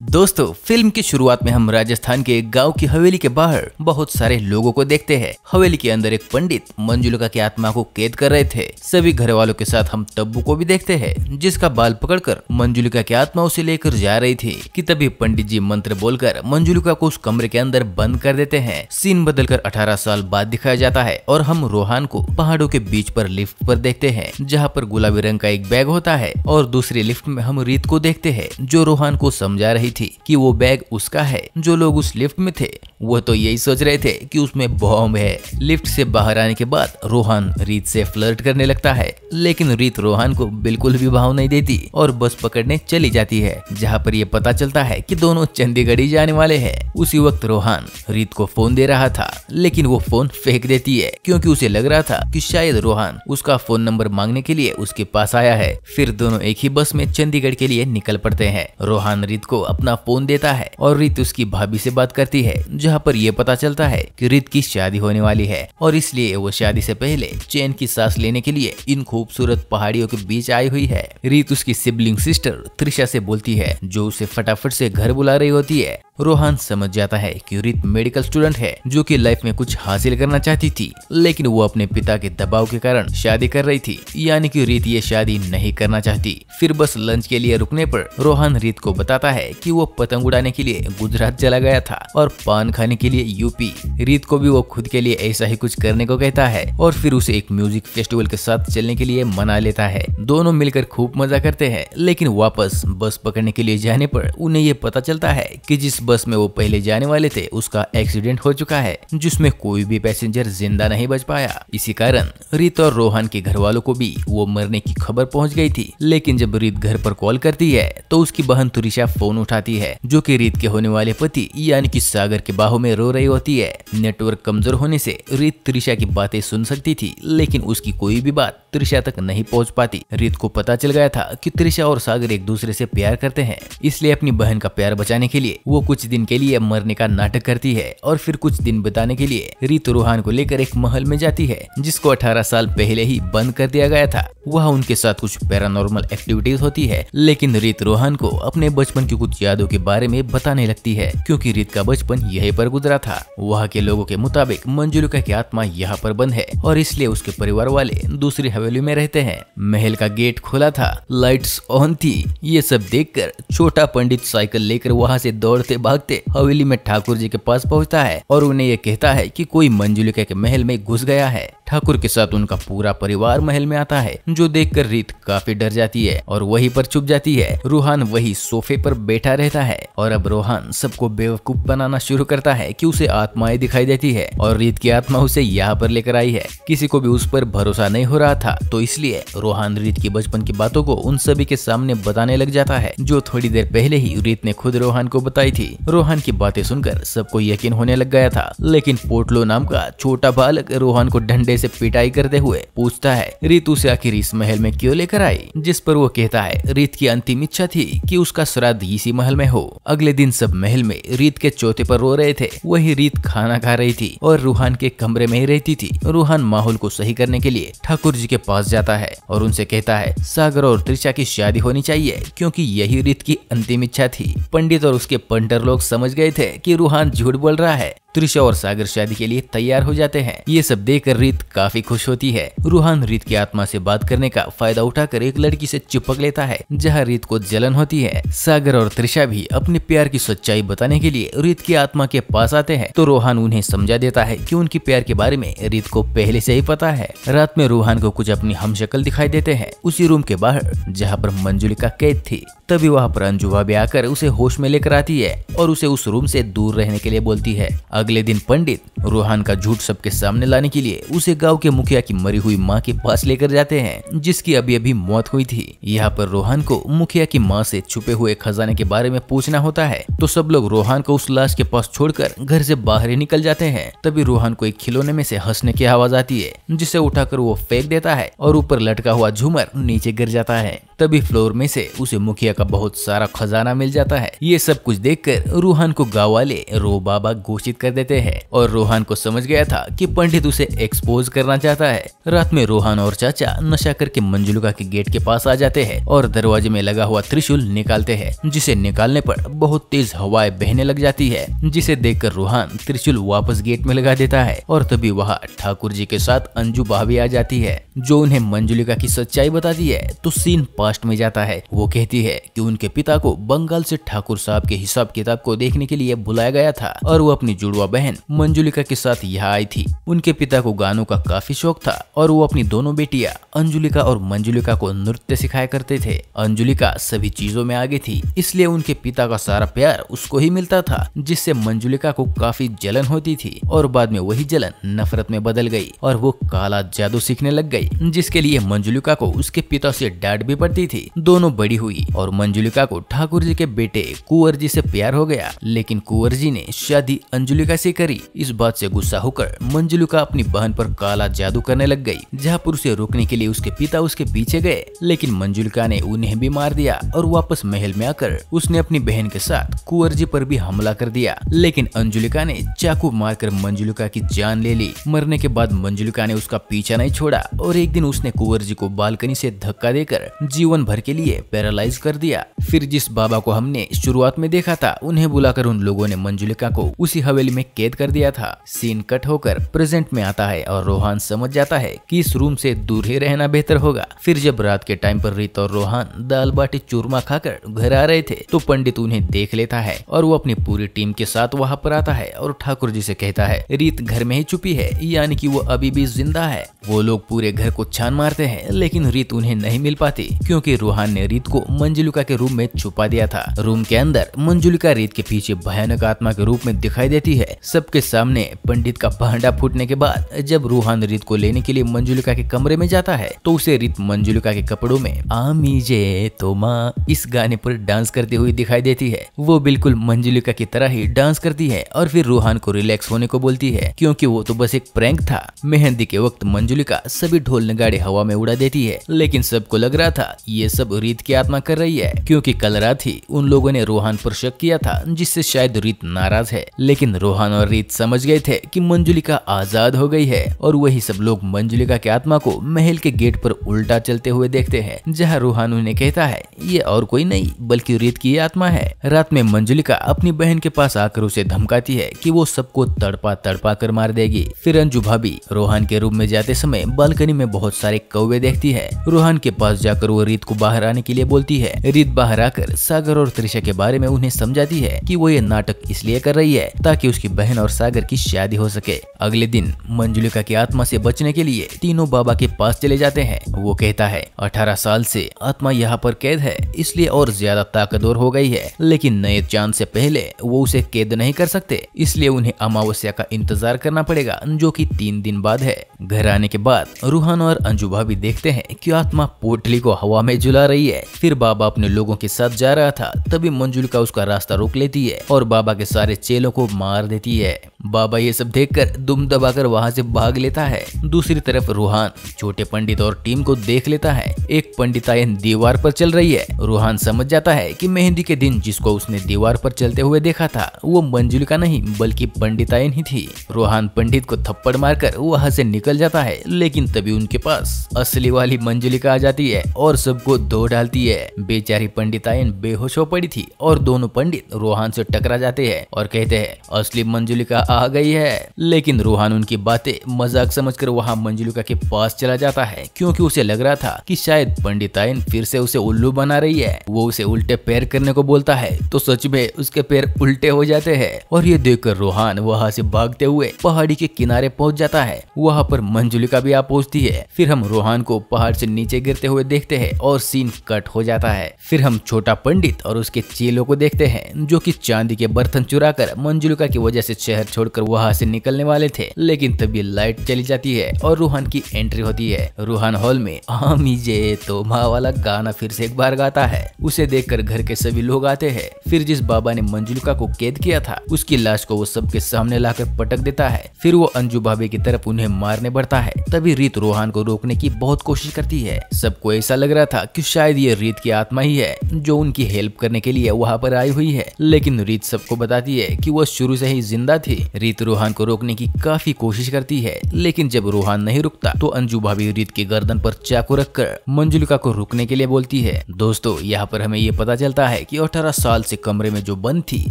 दोस्तों, फिल्म की शुरुआत में हम राजस्थान के एक गांव की हवेली के बाहर बहुत सारे लोगों को देखते हैं। हवेली के अंदर एक पंडित मंजुलिका की आत्मा को कैद कर रहे थे। सभी घर वालों के साथ हम तब्बू को भी देखते हैं, जिसका बाल पकड़कर मंजुलिका की आत्मा उसे लेकर जा रही थी कि तभी पंडित जी मंत्र बोलकर मंजुलिका को उस कमरे के अंदर बंद कर देते हैं। सीन बदलकर 18 साल बाद दिखाया जाता है और हम रोहान को पहाड़ों के बीच पर लिफ्ट पर देखते हैं, जहाँ पर गुलाबी रंग का एक बैग होता है और दूसरी लिफ्ट में हम रीत को देखते हैं, जो रोहान को समझा रही थी कि वो बैग उसका है। जो लोग उस लिफ्ट में थे वो तो यही सोच रहे थे कि उसमें बॉम्ब है। लिफ्ट से बाहर आने के बाद रोहान रीत से फ्लर्ट करने लगता है, लेकिन रीत रोहान को बिल्कुल भी भाव नहीं देती और बस पकड़ने चली जाती है, जहाँ पर ये पता चलता है कि दोनों चंडीगढ़ ही जाने वाले हैं। उसी वक्त रोहान रीत को फोन दे रहा था, लेकिन वो फोन फेंक देती है क्योंकि उसे लग रहा था कि शायद रोहान उसका फोन नंबर मांगने के लिए उसके पास आया है। फिर दोनों एक ही बस में चंडीगढ़ के लिए निकल पड़ते हैं। रोहान रीत को अपना फोन देता है और रीत उसकी भाभी से बात करती है, जहाँ पर यह पता चलता है कि रीत की शादी होने वाली है और इसलिए वो शादी से पहले चैन की सांस लेने के लिए इन खूबसूरत पहाड़ियों के बीच आई हुई है। रीत उसकी सिबलिंग सिस्टर त्रिशा से बोलती है, जो उसे फटाफट से घर बुला रही होती है। रोहान समझ जाता है कि रीत मेडिकल स्टूडेंट है, जो कि लाइफ में कुछ हासिल करना चाहती थी, लेकिन वो अपने पिता के दबाव के कारण शादी कर रही थी, यानी कि रीत ये शादी नहीं करना चाहती। फिर बस लंच के लिए रुकने पर रोहान रीत को बताता है कि वो पतंग उड़ाने के लिए गुजरात चला गया था और पान खाने के लिए यूपी। रीत को भी वो खुद के लिए ऐसा ही कुछ करने को कहता है और फिर उसे एक म्यूजिक फेस्टिवल के साथ चलने के लिए मना लेता है। दोनों मिलकर खूब मजा करते हैं, लेकिन वापस बस पकड़ने के लिए जाने पर उन्हें ये पता चलता है कि जिस बस में वो पहले जाने वाले थे उसका एक्सीडेंट हो चुका है, जिसमें कोई भी पैसेंजर जिंदा नहीं बच पाया। इसी कारण रीत और रोहान के घर वालों को भी वो मरने की खबर पहुंच गई थी। लेकिन जब रीत घर पर कॉल करती है तो उसकी बहन तुरिशा फोन उठाती है, जो कि रीत के होने वाले पति यानी कि सागर के बाहों में रो रही होती है। नेटवर्क कमजोर होने से रीत त्रिशा की बातें सुन सकती थी, लेकिन उसकी कोई भी बात त्रिशा तक नहीं पहुंच पाती। रीत को पता चल गया था कि त्रिशा और सागर एक दूसरे से प्यार करते हैं, इसलिए अपनी बहन का प्यार बचाने के लिए वो कुछ दिन के लिए मरने का नाटक करती है और फिर कुछ दिन बिताने के लिए रीत रोहान को लेकर एक महल में जाती है, जिसको 18 साल पहले ही बंद कर दिया गया था। वहाँ उनके साथ कुछ पैरानॉर्मल एक्टिविटीज होती है, लेकिन रीत रोहान को अपने बचपन की कुछ यादों के बारे में बताने लगती है, क्योंकि रीत का बचपन यहीं पर गुजरा था। वहाँ के लोगों के मुताबिक मंजुलिका की आत्मा यहाँ पर बंद है और इसलिए उसके परिवार वाले दूसरी हवेली में रहते हैं। महल का गेट खुला था, लाइट्स ऑन थी। ये सब देखकर छोटा पंडित साइकिल लेकर वहाँ से दौड़ते भागते हवेली में ठाकुर जी के पास पहुँचता है और उन्हें ये कहता है कि कोई मंजुलिका के महल में घुस गया है। ठाकुर के साथ उनका पूरा परिवार महल में आता है, जो देखकर रीत काफी डर जाती है और वहीं पर छुप जाती है। रोहान वही सोफे पर बैठा रहता है और अब रोहान सबको बेवकूफ बनाना शुरू करता है कि उसे आत्माएं दिखाई देती है और रीत की आत्मा उसे यहाँ पर लेकर आई है। किसी को भी उस पर भरोसा नहीं हो रहा था, तो इसलिए रोहान रीत की बचपन की बातों को उन सभी के सामने बताने लग जाता है, जो थोड़ी देर पहले ही रीत ने खुद रोहान को बताई थी। रोहान की बातें सुनकर सबको यकीन होने लग गया था, लेकिन पोटलो नाम का छोटा बालक रोहान को डंडे से पिटाई करते हुए पूछता है रीत उसे आखिर इस महल में क्यों लेकर आई, जिस पर वो कहता है रीत की अंतिम इच्छा थी कि उसका श्राद्ध इसी महल में हो। अगले दिन सब महल में रीत के चौथे पर रो रहे थे। वही रीत खाना खा रही थी और रोहान के कमरे में ही रहती थी। रोहान माहौल को सही करने के लिए ठाकुर जी के पास जाता है और उनसे कहता है सागर और त्रिशा की शादी होनी चाहिए, क्योंकि यही रीत की अंतिम इच्छा थी। पंडित और उसके पंटर लोग समझ गए थे कि रोहान झूठ बोल रहा है। त्रिशा और सागर शादी के लिए तैयार हो जाते हैं। ये सब देखकर रीत काफी खुश होती है। रोहान रीत की आत्मा से बात करने का फायदा उठाकर एक लड़की से चिपक लेता है, जहाँ रीत को जलन होती है। सागर और त्रिशा भी अपने प्यार की सच्चाई बताने के लिए रीत की आत्मा के पास आते हैं, तो रोहान उन्हें समझा देता है कि उनकी प्यार के बारे में रीत को पहले से ही पता है। रात में रोहान को कुछ अपनी हमशक्ल दिखाई देते हैं, उसी रूम के बाहर जहाँ पर मंजुलिका कैद थी। तभी वहाँ पर अंजू भाभी आकर उसे होश में लेकर आती है और उसे उस रूम से दूर रहने के लिए बोलती है। अगले दिन पंडित रोहान का झूठ सबके सामने लाने के लिए उसे गांव के मुखिया की मरी हुई मां के पास लेकर जाते हैं, जिसकी अभी अभी मौत हुई थी। यहाँ पर रोहान को मुखिया की मां से छुपे हुए खजाने के बारे में पूछना होता है, तो सब लोग रोहान को उस लाश के पास छोड़कर घर से बाहर ही निकल जाते हैं। तभी रोहान को एक खिलौने में से हंसने की आवाज आती है, जिसे उठाकर वो फेंक देता है और ऊपर लटका हुआ झूमर नीचे गिर जाता है। तभी फ्लोर में से उसे मुखिया का बहुत सारा खजाना मिल जाता है। ये सब कुछ देखकर रूहान को गाँव वाले रो बाबा घोषित कर देते हैं और रूहान को समझ गया था कि पंडित उसे एक्सपोज करना चाहता है। रात में रूहान और चाचा नशा करके मंजुलिका के गेट के पास आ जाते हैं और दरवाजे में लगा हुआ त्रिशूल निकालते हैं, जिसे निकालने पर बहुत तेज हवाएं बहने लग जाती है, जिसे देखकर रूहान त्रिशूल वापस गेट में लगा देता है। और तभी वहाँ ठाकुर जी के साथ अंजू भाभी आ जाती है, जो उन्हें मंजुलिका की सच्चाई बताती है। तो सीन पास्ट में जाता है। वो कहती है कि उनके पिता को बंगाल से ठाकुर साहब के हिसाब किताब को देखने के लिए बुलाया गया था और वो अपनी जुड़वा बहन मंजुलिका के साथ यहाँ आई थी। उनके पिता को गानों का काफी शौक था और वो अपनी दोनों बेटियां अंजुलिका और मंजुलिका को नृत्य सिखाया करते थे। अंजुलिका सभी चीजों में आगे थी, इसलिए उनके पिता का सारा प्यार उसको ही मिलता था, जिससे मंजुलिका को काफी जलन होती थी और बाद में वही जलन नफरत में बदल गई और वो काला जादू सीखने लग गई, जिसके लिए मंजुलिका को उसके पिता से डांट भी पड़ती थी। दोनों बड़ी हुई और मंजुलिका को ठाकुर जी के बेटे कुंवर जी से प्यार हो गया, लेकिन कुंवर जी ने शादी अंजुलिका से करी। इस बात से गुस्सा होकर मंजुलिका अपनी बहन पर काला जादू करने लग गई। जहाँ पर उसे रोकने के लिए उसके पिता उसके पीछे गए, लेकिन मंजुलिका ने उन्हें भी मार दिया और वापस महल में आकर उसने अपनी बहन के साथ कुंवर जी पर भी हमला कर दिया। लेकिन अंजुलिका ने चाकू मारकर मंजुलिका की जान ले ली। मरने के बाद मंजुलिका ने उसका पीछा नहीं छोड़ा और एक दिन उसने कुंवर जी को बालकनी से धक्का देकर जीवन भर के लिए पैरालाइज कर दिया। फिर जिस बाबा को हमने शुरुआत में देखा था, उन्हें बुलाकर उन लोगों ने मंजुलिका को उसी हवेली में कैद कर दिया था। सीन कट होकर प्रेजेंट में आता है और रोहान समझ जाता है कि इस रूम से दूर ही रहना बेहतर होगा। फिर जब रात के टाइम पर रीत और रोहान दाल बाटी चूरमा खाकर घर आ रहे थे, तो पंडित उन्हें देख लेता है और वो अपनी पूरी टीम के साथ वहाँ पर आता है और ठाकुर जी से कहता है रीत घर में ही छुपी है, यानी कि वो अभी भी जिंदा है। वो लोग पूरे घर को छान मारते हैं, लेकिन रीत उन्हें नहीं मिल पाती क्योंकि रोहान ने रीत को मंजुलिका के रूम में छुपा दिया था। रूम के अंदर मंजुलिका रीत के पीछे भयानक आत्मा के रूप में दिखाई देती है। सबके सामने पंडित का भांडा फूटने के बाद जब रोहान रीत को लेने के लिए मंजुलिका के कमरे में जाता है, तो उसे रीत मंजुलिका के कपड़ों में आमी जे तो माँ इस गाने पर डांस करती हुई दिखाई देती है। वो बिल्कुल मंजुलिका की तरह ही डांस करती है और फिर रोहान को रिलैक्स होने को बोलती है, क्योंकि वो तो बस एक प्रैंक था। मेहंदी के वक्त मंजुलिका सभी ढोल नगाड़े हवा में उड़ा देती है, लेकिन सबको लग रहा था ये सब रीत की आत्मा कर रही है, क्योंकि कल रात ही उन लोगों ने रोहान पर शक किया था, जिससे शायद रीत नाराज है। लेकिन रोहान और रीत समझ गए थे कि मंजुलिका आजाद हो गई है और वही सब लोग मंजुलिका की आत्मा को महल के गेट पर उल्टा चलते हुए देखते हैं, जहाँ रोहान उन्हें कहता है ये और कोई नहीं बल्कि रीत की आत्मा है। रात में मंजुलिका अपनी बहन के पास आकर उसे धमकाती है कि वो सबको तड़पा तड़पा कर मार देगी। फिर अंजू भाभी रोहान के रूम में जाते समय बालकनी में बहुत सारे कौवे देखती है। रोहान के पास जाकर वो रीत को बाहर आने के लिए बोलती है। रीत बाहर आकर सागर और त्रिशा के बारे में उन्हें समझाती है कि वो ये नाटक इसलिए कर रही है ताकि उसकी बहन और सागर की शादी हो सके। अगले दिन मंजुलिका की आत्मा से बचने के लिए तीनों बाबा के पास चले जाते हैं। वो कहता है 18 साल से आत्मा यहाँ पर कैद है, इसलिए और ज्यादा ताकतवर हो गई है, लेकिन नए चांद से पहले वो उसे कैद नहीं कर सकते, इसलिए उन्हें अमावस्या का इंतजार करना पड़ेगा, जो कि 3 दिन बाद है। घर आने के बाद रूहान और अंजू भाभी देखते हैं कि आत्मा पोटली को हवा में झुला रही है। फिर बाबा अपने लोगों के साथ जा रहा था, तभी मंजुलिका उसका रास्ता रोक लेती है और बाबा के सारे चेलों को मार देती है। बाबा ये सब देखकर दुम दबाकर वहाँ से भाग लेता है। दूसरी तरफ रूहान छोटे पंडित और टीम को देख लेता है। एक पंडितायन दीवार पर चल रही है। रूहान समझ जाता है कि मेहंदी के दिन जिसको उसने दीवार पर चलते हुए देखा था वो मंजुलिका नहीं बल्कि पंडितायन ही थी। रूहान पंडित को थप्पड़ मारकर वहाँ से निकल जाता है, लेकिन तभी उनके पास असली वाली मंजुलिका आ जाती है और सबको धो डालती है। बेचारी पंडितायन बेहोश हो पड़ी थी और दोनों पंडित रूहान से टकरा जाते हैं और कहते हैं असली मंजुलिका आ गई है। लेकिन रूहान उनकी बातें मजाक समझकर वहाँ मंजुलिका के पास चला जाता है, क्योंकि उसे लग रहा था कि शायद पंडितायन फिर से उसे उल्लू बना रही है। वो उसे उल्टे पैर करने को बोलता है तो सच में उसके पैर उल्टे हो जाते हैं और ये देखकर रूहान वहाँ से भागते हुए पहाड़ी के किनारे पहुँच जाता है। वहाँ पर मंजुलिका भी आ पहुँचती है। फिर हम रूहान को पहाड़ से नीचे गिरते हुए देखते हैं और सीन कट हो जाता है। फिर हम छोटा पंडित और उसके चेलों को देखते हैं, जो कि चांदी के बर्तन चुराकर मंजुलिका की वजह से शहर छोड़कर वहाँ से निकलने वाले थे, लेकिन तभी लाइट चली जाती है और रूहान की एंट्री होती है। रूहान हॉल में आमी जे तो माँ वाला गाना फिर से एक बार गाता है। उसे देखकर घर के सभी लोग आते हैं। फिर जिस बाबा ने मंजुलिका को कैद किया था उसकी लाश को वो सबके सामने लाकर पटक देता है। फिर वो अंजू भाभी की तरफ उन्हें मारने बढ़ता है। तभी रीत रूहान को रोकने की बहुत कोशिश करती है। सबको ऐसा लग रहा था कि शायद ये रीत की आत्मा ही है जो उनकी हेल्प करने के लिए वहाँ पर आई हुई है, लेकिन रीत सबको बताती है कि वो शुरू से ही जिंदा थी। रीत रूहान को रोकने की काफी कोशिश करती है, लेकिन जब रूहान नहीं रुकता तो अंजू भाभी रीत की गर्दन पर चाकू रखकर मंजुलिका को रुकने के लिए बोलती है। दोस्तों, यहाँ पर हमें ये पता चलता है कि 18 साल से कमरे में जो बंद थी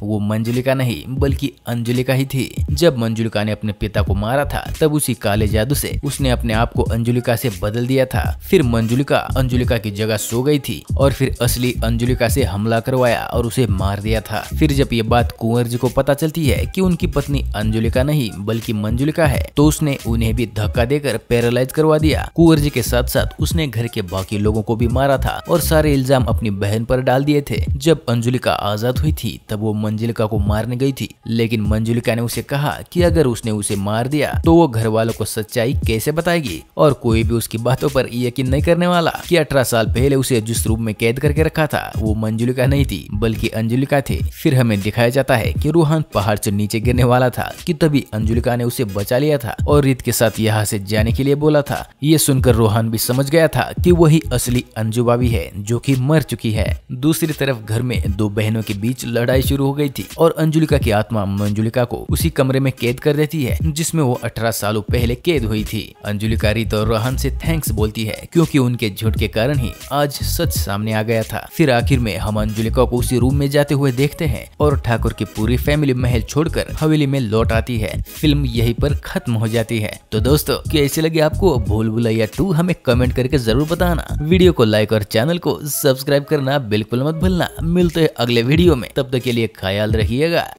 वो मंजुलिका नहीं बल्कि अंजुलिका ही थी। जब मंजुलिका ने अपने पिता को मारा था तब उसी काले जादू से उसने अपने आप को अंजुलिका से बदल दिया था। फिर मंजुलिका अंजुलिका की जगह सो गई थी और फिर असली अंजुलिका से हमला करवाया और उसे मार दिया था। फिर जब ये बात कुंवर जी को पता चलती है कि उनकी पत्नी अंजुलिका नहीं बल्कि मंजुलिका है तो उसने उन्हें भी धक्का देकर पैरालाइज करवा दिया। कुंवर जी के साथ साथ उसने घर के बाकी लोगों को भी मारा था और सारे इल्जाम अपनी बहन पर डाल दिए थे। जब अंजुलिका आजाद हुई थी तब वो मंजुलिका को मारने गई थी, लेकिन मंजुलिका ने उसे कहा कि अगर उसने उसे मार दिया तो वो घर वालों को सच्चाई कैसे बताएगी और कोई भी उसकी बातों पर यकीन नहीं करने वाला कि 18 साल पहले उसे जिस रूम में कैद करके रखा था वो मंजुलिका नहीं थी बल्कि अंजुलिका थी। फिर हमें दिखाया जाता है कि रूहान पहाड़ से नीचे गिरने वाला था कि तभी अंजुलिका ने उसे बचा लिया था और रीत के साथ यहाँ से जाने के लिए बोला था। ये सुनकर रूहान भी समझ गया था कि वही असली अंजू भाभी है जो कि मर चुकी है। दूसरी तरफ घर में दो बहनों के बीच लड़ाई शुरू हो गई थी और अंजुलिका की आत्मा मंजुलिका को उसी कमरे में कैद कर देती है जिसमें वो 18 सालों पहले कैद हुई थी। अंजुलिका रीत और रोहन से थैंक्स बोलती है क्योंकि उनके झूठ के कारण ही आज सच सामने आ गया था। फिर आखिर में हम अंजुलिका को उसी रूम में जाते हुए देखते हैं और ठाकुर की पूरी फैमिली महल छोड़कर हवेली में लौट आती है। फिल्म यहीं पर खत्म हो जाती है। तो दोस्तों, कैसी लगी आपको भूल भुलैया 2 हमें कमेंट करके जरूर बताना। वीडियो को लाइक और चैनल को सब्सक्राइब करना बिल्कुल मत भूलना। मिलते हैं अगले वीडियो में, तब तक के लिए ख्याल रखिएगा।